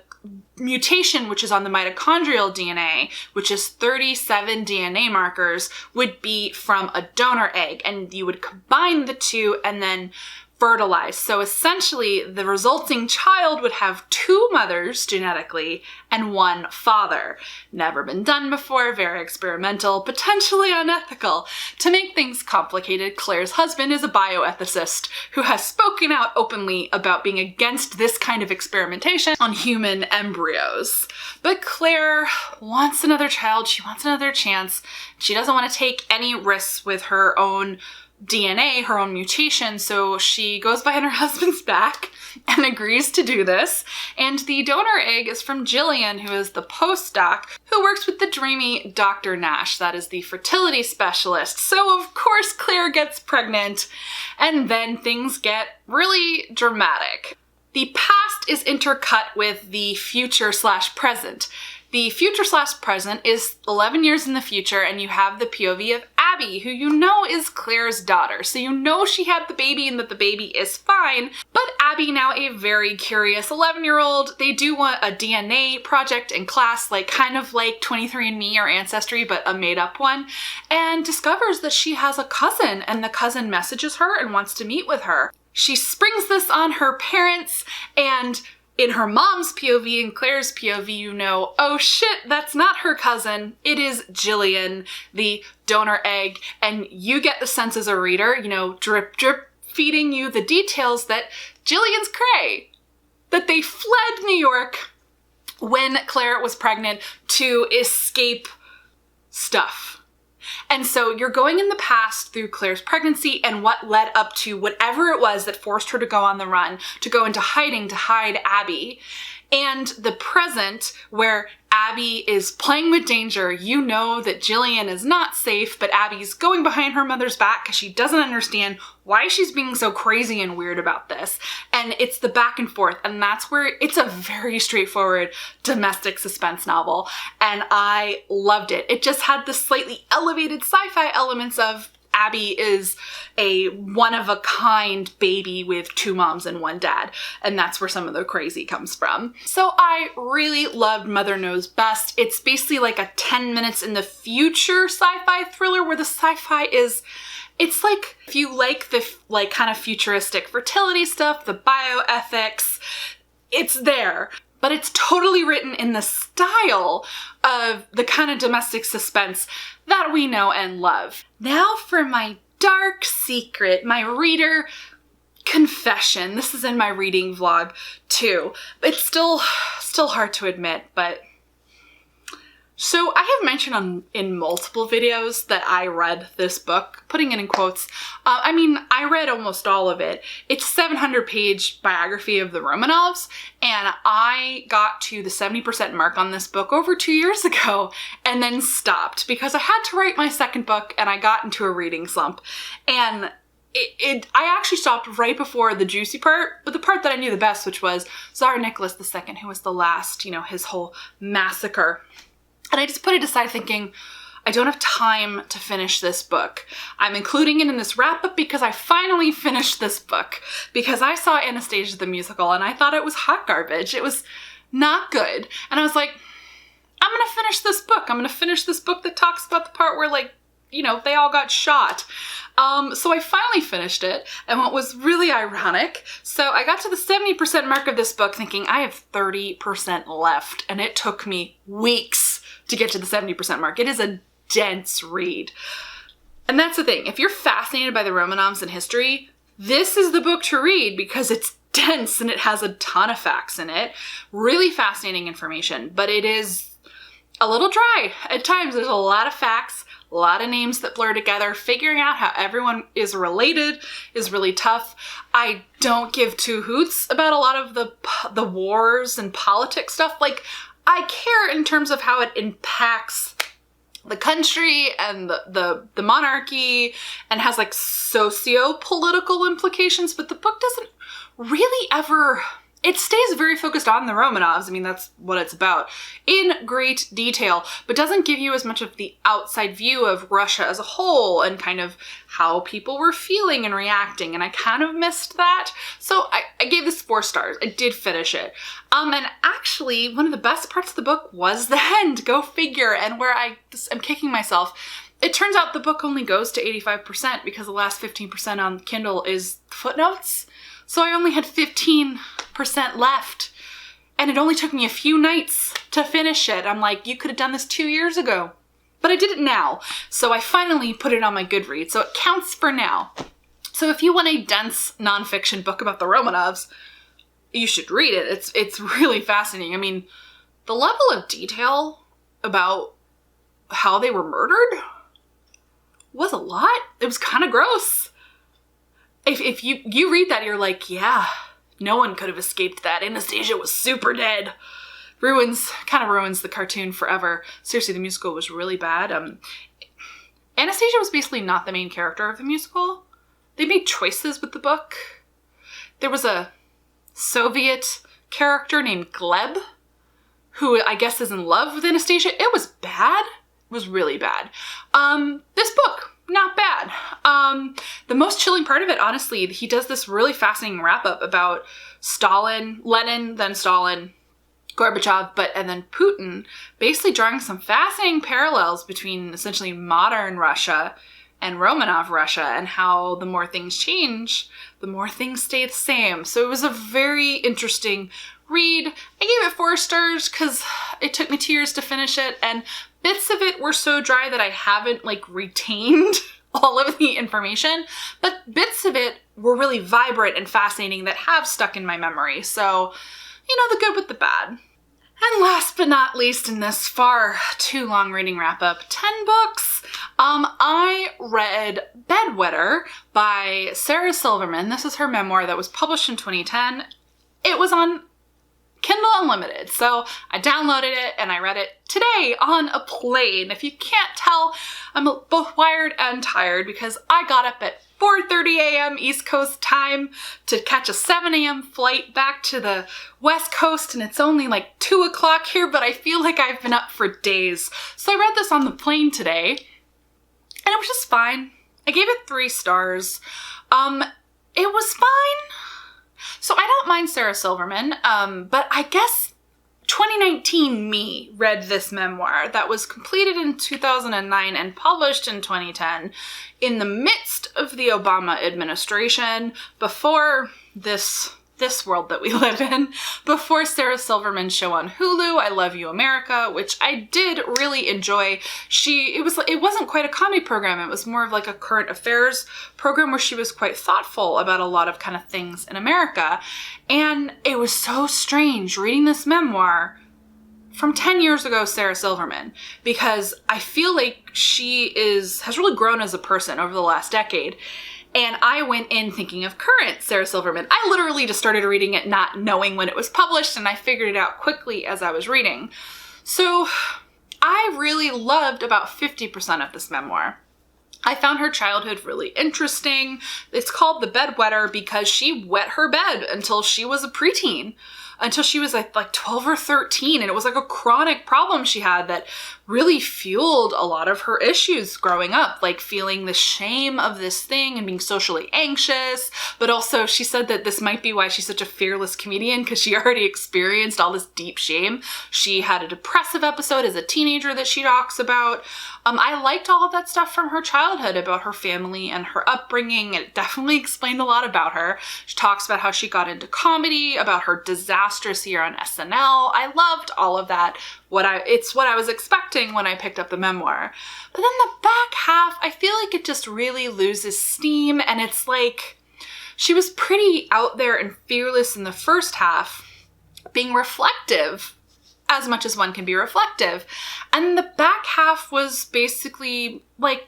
mutation, which is on the mitochondrial DNA, which is 37 DNA markers, would be from a donor egg, and you would combine the two and then fertilize. So essentially, the resulting child would have 2 mothers genetically and 1 father. Never been done before, very experimental, potentially unethical. To make things complicated, Claire's husband is a bioethicist who has spoken out openly about being against this kind of experimentation on human embryos. But Claire wants another child, she wants another chance. She doesn't want to take any risks with her own DNA, her own mutation, so she goes behind her husband's back and agrees to do this. And the donor egg is from Jillian, who is the postdoc, who works with the dreamy Dr. Nash, that is the fertility specialist. So of course Claire gets pregnant, and then things get really dramatic. The past is intercut with the future/present. The future/present is 11 years in the future, and you have the POV of Abby, who you know is Claire's daughter. So you know she had the baby and that the baby is fine, but Abby, now a very curious 11-year-old, they do want a DNA project in class, like kind of like 23andMe or Ancestry, but a made-up one, and discovers that she has a cousin, and the cousin messages her and wants to meet with her. She springs this on her parents, and in her mom's POV and Claire's POV, you know, oh shit, that's not her cousin. It is Jillian, the donor egg. And you get the sense as a reader, you know, drip, drip, feeding you the details that Jillian's cray. That they fled New York when Claire was pregnant to escape stuff. And so you're going in the past through Claire's pregnancy and what led up to whatever it was that forced her to go on the run, to go into hiding to hide Abby. And the present, where Abby is playing with danger. You know that Jillian is not safe, but Abby's going behind her mother's back because she doesn't understand why she's being so crazy and weird about this. And it's the back and forth, and that's where it's a very straightforward domestic suspense novel. And I loved it. It just had the slightly elevated sci-fi elements of Abby is a one-of-a-kind baby with 2 moms and 1 dad, and that's where some of the crazy comes from. So I really loved Mother Knows Best. It's basically like a 10 minutes in the future sci-fi thriller where the sci-fi is, it's like, if you like the like kind of futuristic fertility stuff, the bioethics, it's there. But it's totally written in the style of the kind of domestic suspense that we know and love. Now for my dark secret, my reader confession. This is in my reading vlog too. It's still hard to admit, but so I have mentioned in multiple videos that I read this book, putting it in quotes. I mean, I read almost all of it. It's a 700-page biography of the Romanovs, and I got to the 70% mark on this book over 2 years ago and then stopped because I had to write my second book and I got into a reading slump. And I actually stopped right before the juicy part, but the part that I knew the best, which was Tsar Nicholas II, who was the last, you know, his whole massacre. And I just put it aside thinking, I don't have time to finish this book. I'm including it in this wrap-up because I finally finished this book. Because I saw Anastasia the musical and I thought it was hot garbage. It was not good. And I was like, I'm gonna finish this book. I'm gonna finish this book that talks about the part where, like, you know, they all got shot. So I finally finished it, and what was really ironic, so I got to the 70% mark of this book thinking I have 30% left, and it took me weeks to get to the 70% mark. It is a dense read. And that's the thing. If you're fascinated by the Romanovs and history, this is the book to read because it's dense and it has a ton of facts in it. Really fascinating information, but it is a little dry. At times, there's a lot of facts, a lot of names that blur together. Figuring out how everyone is related is really tough. I don't give two hoots about a lot of the wars and politics stuff. Like, I care in terms of how it impacts the country and the monarchy and has like socio-political implications, but the book doesn't really ever, it stays very focused on the Romanovs. I mean, that's what it's about in great detail, but doesn't give you as much of the outside view of Russia as a whole and kind of how people were feeling and reacting. And I kind of missed that. So I gave this 4 stars. I did finish it. And actually one of the best parts of the book was the end. Go figure. And where I'm kicking myself. It turns out the book only goes to 85% because the last 15% on Kindle is footnotes. So I only had 15% left, and it only took me a few nights to finish it. I'm like, you could have done this 2 years ago, but I did it now. So I finally put it on my Goodreads, so it counts for now. So if you want a dense nonfiction book about the Romanovs, you should read it. It's really fascinating. I mean, the level of detail about how they were murdered was a lot. It was kind of gross. If you read that, you're like, yeah, no one could have escaped that. Anastasia was super dead. Kind of ruins the cartoon forever. Seriously, the musical was really bad. Anastasia was basically not the main character of the musical. They made choices with the book. There was a Soviet character named Gleb, who I guess is in love with Anastasia. It was bad. It was really bad. This book, not bad. The most chilling part of it, honestly, he does this really fascinating wrap-up about Stalin, Lenin, then Stalin, Gorbachev, and then Putin, basically drawing some fascinating parallels between essentially modern Russia and Romanov Russia, and how the more things change, the more things stay the same. So it was a very interesting read. I gave it 4 stars because it took me 2 years to finish it, and bits of it were so dry that I haven't retained all of the information, but bits of it were really vibrant and fascinating that have stuck in my memory. So, the good with the bad. And last but not least in this far too long reading wrap up, 10 books. I read Bedwetter by Sarah Silverman. This is her memoir that was published in 2010. It was on Kindle Unlimited, so I downloaded it and I read it today on a plane. If you can't tell, I'm both wired and tired because I got up at 4:30 a.m. East Coast time to catch a 7 a.m. flight back to the West Coast, and it's only 2 o'clock here, but I feel like I've been up for days. So I read this on the plane today, and it was just fine. I gave it 3 stars. It was fine. So I don't mind Sarah Silverman, but I guess 2019 me read this memoir that was completed in 2009 and published in 2010 in the midst of the Obama administration, before this world that we live in, before Sarah Silverman's show on Hulu, I Love You America, which I did really enjoy. It wasn't quite a comedy program. It was more of a current affairs program where she was quite thoughtful about a lot of kind of things in America. And it was so strange reading this memoir from 10 years ago, Sarah Silverman, because I feel like she has really grown as a person over the last decade. And I went in thinking of current Sarah Silverman. I literally just started reading it not knowing when it was published, and I figured it out quickly as I was reading. So I really loved about 50% of this memoir. I found her childhood really interesting. It's called The Bedwetter because she wet her bed until she was a preteen, until she was like 12 or 13. And it was a chronic problem she had that really fueled a lot of her issues growing up, feeling the shame of this thing and being socially anxious. But also she said that this might be why she's such a fearless comedian, because she already experienced all this deep shame. She had a depressive episode as a teenager that she talks about. I liked all of that stuff from her childhood about her family and her upbringing. It definitely explained a lot about her. She talks about how she got into comedy, about her disaster disastrous year on SNL. I loved all of that. It's what I was expecting when I picked up the memoir. But then the back half, I feel like it just really loses steam, and it's like she was pretty out there and fearless in the first half, being reflective as much as one can be reflective. And the back half was basically like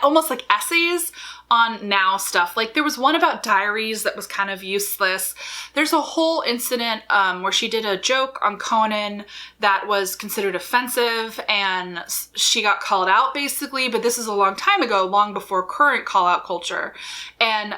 almost like essays on now stuff. Like there was one about diaries that was kind of useless. There's a whole incident where she did a joke on Conan that was considered offensive, and she got called out basically, but this is a long time ago, long before current call out culture. And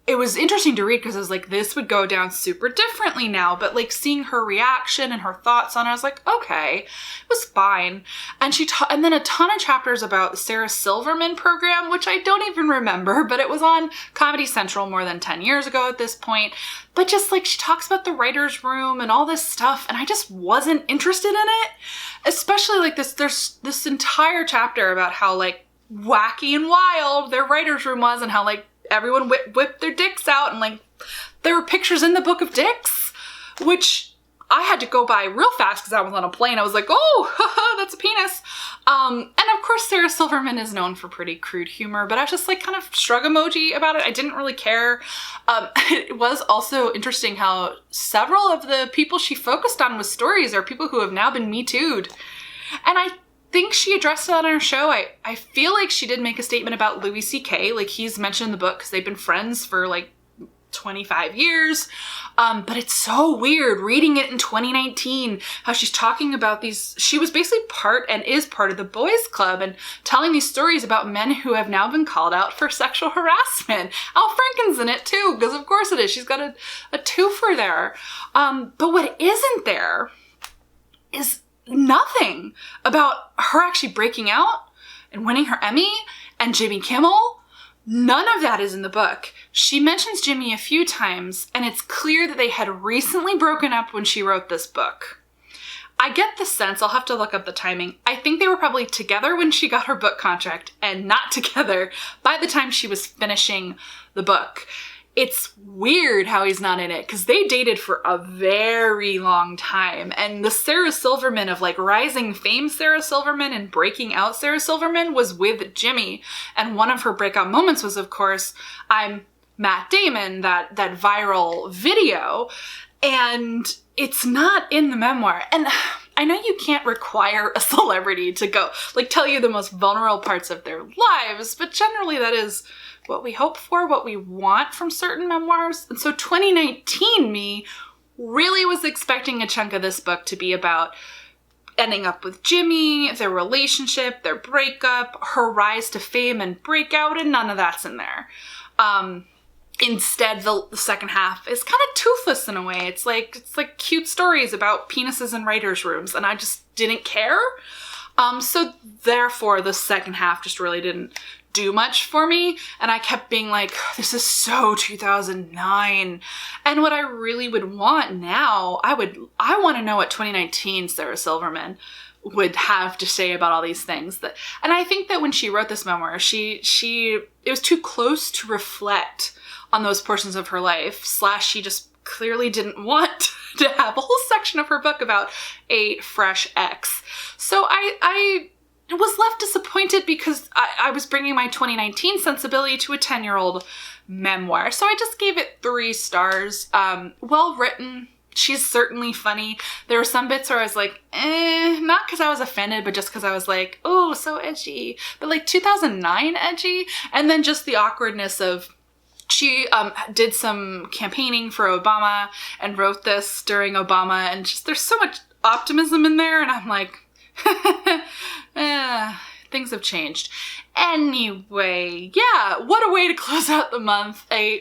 it was interesting to read because I was like, this would go down super differently now, but like seeing her reaction and her thoughts on it, I was like, okay, it was fine. And and then a ton of chapters about the Sarah Silverman program, which I don't even remember, but it was on Comedy Central more than 10 years ago at this point. But just like she talks about the writer's room and all this stuff, and I just wasn't interested in it. Especially like there's this entire chapter about how like wacky and wild their writer's room was, and how like everyone whipped their dicks out, and like there were pictures in the book of dicks, which I had to go by real fast because I was on a plane. I was like, oh, that's a penis. And of course Sarah Silverman is known for pretty crude humor, but I was just like kind of shrug emoji about it. I didn't really care. It was also interesting how several of the people she focused on with stories are people who have now been Me Too'd. And I think she addressed that on her show. I feel like she did make a statement about Louis C.K. Like he's mentioned in the book because they've been friends for like 25 years. But it's so weird reading it in 2019, how she's talking about these, she was basically part and is part of the boys club and telling these stories about men who have now been called out for sexual harassment. Al Franken's in it too, because of course it is. She's got a twofer there. But what isn't there is nothing about her actually breaking out and winning her Emmy and Jimmy Kimmel. None of that is in the book. She mentions Jimmy a few times, and it's clear that they had recently broken up when she wrote this book. I get the sense, I'll have to look up the timing, I think they were probably together when she got her book contract and not together by the time she was finishing the book. It's weird how he's not in it because they dated for a very long time. And the Sarah Silverman of like rising fame Sarah Silverman and breaking out Sarah Silverman was with Jimmy. And one of her breakout moments was, of course, I'm Matt Damon, that viral video. And it's not in the memoir. And I know you can't require a celebrity to go like tell you the most vulnerable parts of their lives, but generally that is what we hope for, what we want from certain memoirs. And so 2019 me really was expecting a chunk of this book to be about ending up with Jimmy, their relationship, their breakup, her rise to fame and breakout, and none of that's in there. Instead, the second half is kind of toothless in a way. It's like cute stories about penises in writers' rooms, and I just didn't care. So therefore, the second half just really didn't do much for me, and I kept being like, this is so 2009. And what I really would want now, I want to know what 2019 Sarah Silverman would have to say about all these things. And I think that when she wrote this memoir, it was too close to reflect on those portions of her life, / she just clearly didn't want to have a whole section of her book about a fresh ex. So I was left disappointed because I was bringing my 2019 sensibility to a 10-year-old memoir. So I just gave it 3 stars. Well written. She's certainly funny. There were some bits where I was like, not because I was offended, but just because I was like, oh, so edgy. But like 2009 edgy. And then just the awkwardness of, she did some campaigning for Obama and wrote this during Obama, and just there's so much optimism in there, and I'm like, things have changed. Anyway, yeah, what a way to close out the month. A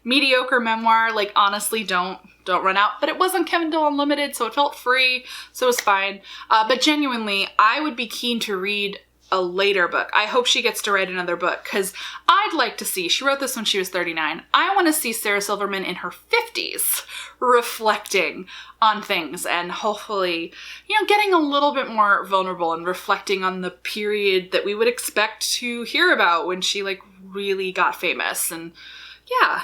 mediocre memoir. Like, honestly, don't run out. But it was on Kindle Unlimited, so it felt free, so it was fine. But genuinely, I would be keen to read a later book. I hope she gets to write another book, because I'd like to see, she wrote this when she was 39. I want to see Sarah Silverman in her 50s reflecting on things and hopefully, getting a little bit more vulnerable and reflecting on the period that we would expect to hear about when she like really got famous. And yeah.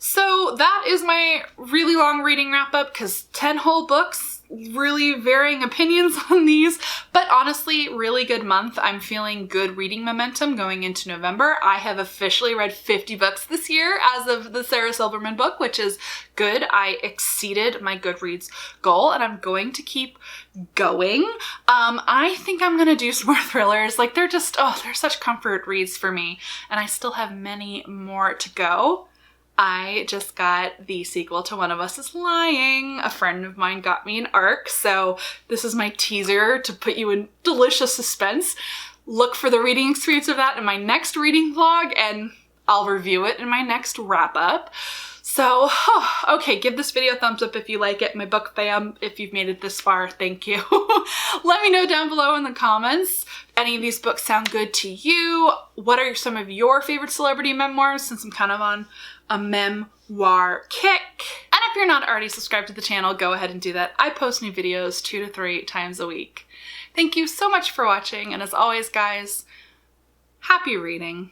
So that is my really long reading wrap up, because 10 whole books, really varying opinions on these, but honestly, really good month. I'm feeling good reading momentum going into November. I have officially read 50 books this year as of the Sarah Silverman book, which is good. I exceeded my Goodreads goal, and I'm going to keep going. I think I'm gonna do some more thrillers. Like, they're just, oh, they're such comfort reads for me, and I still have many more to go. I just got the sequel to One of Us is Lying. A friend of mine got me an ARC, so this is my teaser to put you in delicious suspense. Look for the reading experience of that in my next reading vlog, and I'll review it in my next wrap up. So, okay, give this video a thumbs up if you like it. My book fam, if you've made it this far, thank you. Let me know down below in the comments, any of these books sound good to you? What are some of your favorite celebrity memoirs, since I'm kind of on a memoir kick? And if you're not already subscribed to the channel, go ahead and do that. I post new videos 2 to 3 times a week. Thank you so much for watching, and as always, guys, happy reading.